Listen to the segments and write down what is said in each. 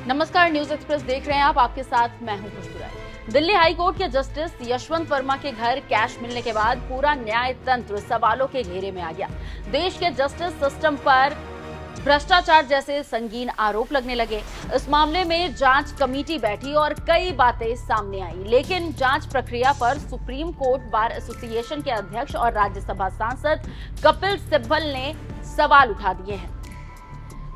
नमस्कार, news express देख रहे हैं आप। आपके साथ मैं हूं खुशबू राय। दिल्ली हाई कोर्ट के जस्टिस यशवंत वर्मा के घर कैश मिलने के बाद पूरा न्याय तंत्र सवालों के घेरे में आ गया। देश के जस्टिस सिस्टम पर भ्रष्टाचार जैसे संगीन आरोप लगने लगे। इस मामले में जांच कमेटी बैठी और कई बातें सामने आई, लेकिन जांच प्रक्रिया पर सुप्रीम कोर्ट बार एसोसिएशन के अध्यक्ष और राज्यसभा सांसद कपिल सिब्बल ने सवाल उठा दिए हैं।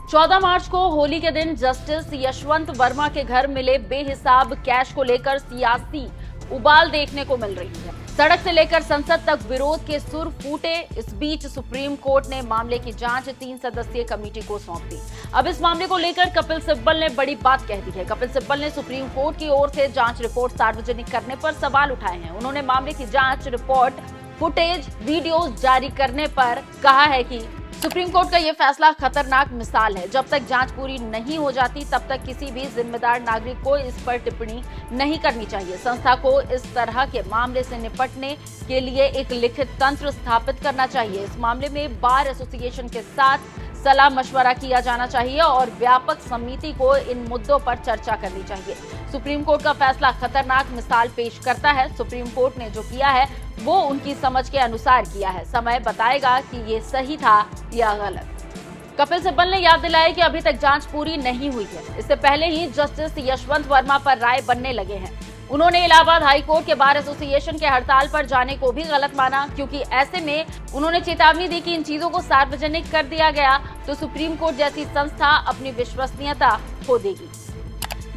14 मार्च को होली के दिन जस्टिस यशवंत वर्मा के घर मिले बेहिसाब कैश को लेकर सियासी उबाल देखने को मिल रही है। सड़क से लेकर संसद तक विरोध के सुर फूटे। इस बीच सुप्रीम कोर्ट ने मामले की जांच 3 सदस्यीय कमेटी को सौंप दी। अब इस मामले को लेकर कपिल सिब्बल ने बड़ी बात कह दी है। कपिल सिब्बल ने सुप्रीम कोर्ट की ओर से जांच रिपोर्ट सार्वजनिक करने पर सवाल उठाए हैं। उन्होंने मामले की जांच रिपोर्ट, फुटेज, वीडियोज जारी करने पर कहा है कि सुप्रीम कोर्ट का यह फैसला खतरनाक मिसाल है। जब तक जांच पूरी नहीं हो जाती तब तक किसी भी जिम्मेदार नागरिक को इस पर टिप्पणी नहीं करनी चाहिए। संस्था को इस तरह के मामले से निपटने के लिए एक लिखित तंत्र स्थापित करना चाहिए। इस मामले में बार एसोसिएशन के साथ सलाह मशवरा किया जाना चाहिए और व्यापक समिति को इन मुद्दों पर चर्चा करनी चाहिए। सुप्रीम कोर्ट का फैसला खतरनाक मिसाल पेश करता है। सुप्रीम कोर्ट ने जो किया है वो उनकी समझ के अनुसार किया है। समय बताएगा कि ये सही था या गलत। कपिल सिब्बल ने याद दिलाया कि अभी तक जांच पूरी नहीं हुई है। इससे पहले ही जस्टिस यशवंत वर्मा पर राय बनने लगे हैं। उन्होंने इलाहाबाद हाई कोर्ट के बार एसोसिएशन के हड़ताल पर जाने को भी गलत माना, क्योंकि ऐसे में उन्होंने चेतावनी दी कि इन चीजों को सार्वजनिक कर दिया गया तो सुप्रीम कोर्ट जैसी संस्था अपनी विश्वसनीयता खो देगी।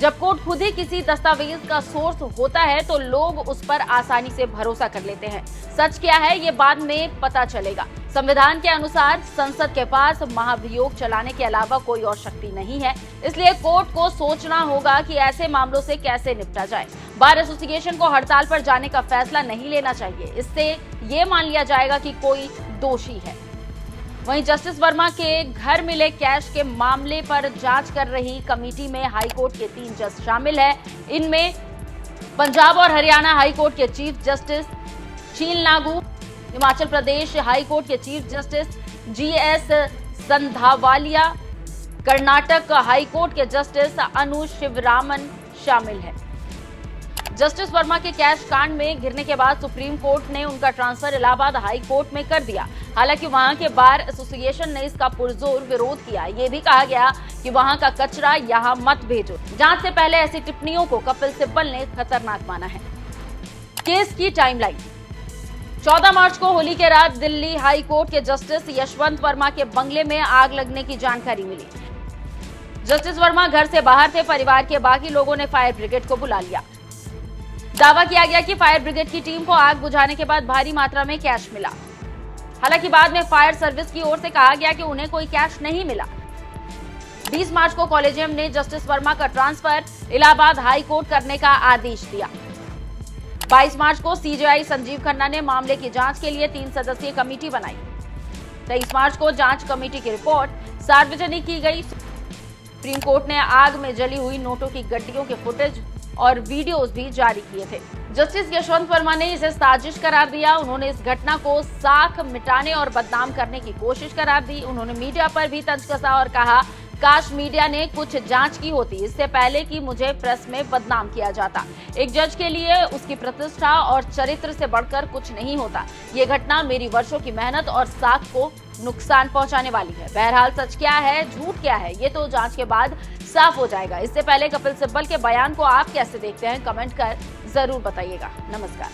जब कोर्ट खुद ही किसी दस्तावेज का सोर्स होता है तो लोग उस पर आसानी से भरोसा कर लेते हैं। सच क्या है ये बाद में पता चलेगा। संविधान के अनुसार संसद के पास महाभियोग चलाने के अलावा कोई और शक्ति नहीं है, इसलिए कोर्ट को सोचना होगा कि ऐसे मामलों से कैसे निपटा जाए। बार एसोसिएशन को हड़ताल पर जाने का फैसला नहीं लेना चाहिए। इससे ये मान लिया जाएगा कि कोई दोषी है। वहीं जस्टिस वर्मा के घर मिले कैश के मामले पर जांच कर रही कमेटी में हाईकोर्ट के 3 जज शामिल हैं। इनमें पंजाब और हरियाणा हाईकोर्ट के चीफ जस्टिस शील नागू, हिमाचल प्रदेश हाईकोर्ट के chief justice GS Sandhawalia, Karnataka high court के जस्टिस अनु शिवरामन शामिल हैं। जस्टिस वर्मा के कैश कांड में घिरने के बाद सुप्रीम कोर्ट ने उनका ट्रांसफर इलाहाबाद हाई कोर्ट में कर दिया। हालांकि वहां के बार एसोसिएशन ने इसका पुरजोर विरोध किया। ये भी कहा गया कि वहां का कचरा यहां मत भेजो। जांच से पहले ऐसी टिप्पणियों को कपिल सिब्बल ने खतरनाक माना है। केस की टाइमलाइन। 14 मार्च को होली के रात दिल्ली हाई कोर्ट के जस्टिस यशवंत वर्मा के बंगले में आग लगने की जानकारी मिली। जस्टिस वर्मा घर से बाहर थे। परिवार के बाकी लोगों ने फायर ब्रिगेड को बुला लिया। दावा किया गया कि फायर ब्रिगेड की टीम को आग बुझाने के बाद भारी मात्रा में कैश मिला। हालांकि बाद में फायर सर्विस की ओर से कहा गया कि उन्हें कोई कैश नहीं मिला। 20 मार्च को कॉलेजियम ने जस्टिस वर्मा का ट्रांसफर इलाहाबाद हाई कोर्ट करने का आदेश दिया। 22 मार्च को सीजेआई संजीव खन्ना ने मामले की जांच के लिए 3 सदस्यीय कमेटी बनाई। 23 मार्च को जांच कमेटी की रिपोर्ट सार्वजनिक की गई। सुप्रीम कोर्ट ने आग में जली हुई नोटों की गड्डियों के फुटेज और वीडियोस भी जारी किए थे। जस्टिस यशवंत वर्मा ने इसे साजिश करार दिया। उन्होंने इस घटना को साख मिटाने और बदनाम करने की कोशिश करार दी। उन्होंने मीडिया पर भी तंज कसा और कहा, काश मीडिया ने कुछ जांच की होती इससे पहले कि मुझे प्रेस में बदनाम किया जाता। एक जज के लिए उसकी प्रतिष्ठा और चरित्र से बढ़कर कुछ नहीं होता। ये घटना मेरी वर्षों की मेहनत और साख को नुकसान पहुंचाने वाली है। बहरहाल सच क्या है, झूठ क्या है, ये तो जांच के बाद साफ हो जाएगा। इससे पहले कपिल सिब्बल के बयान को आप कैसे देखते हैं, कमेंट कर जरूर बताइएगा। नमस्कार।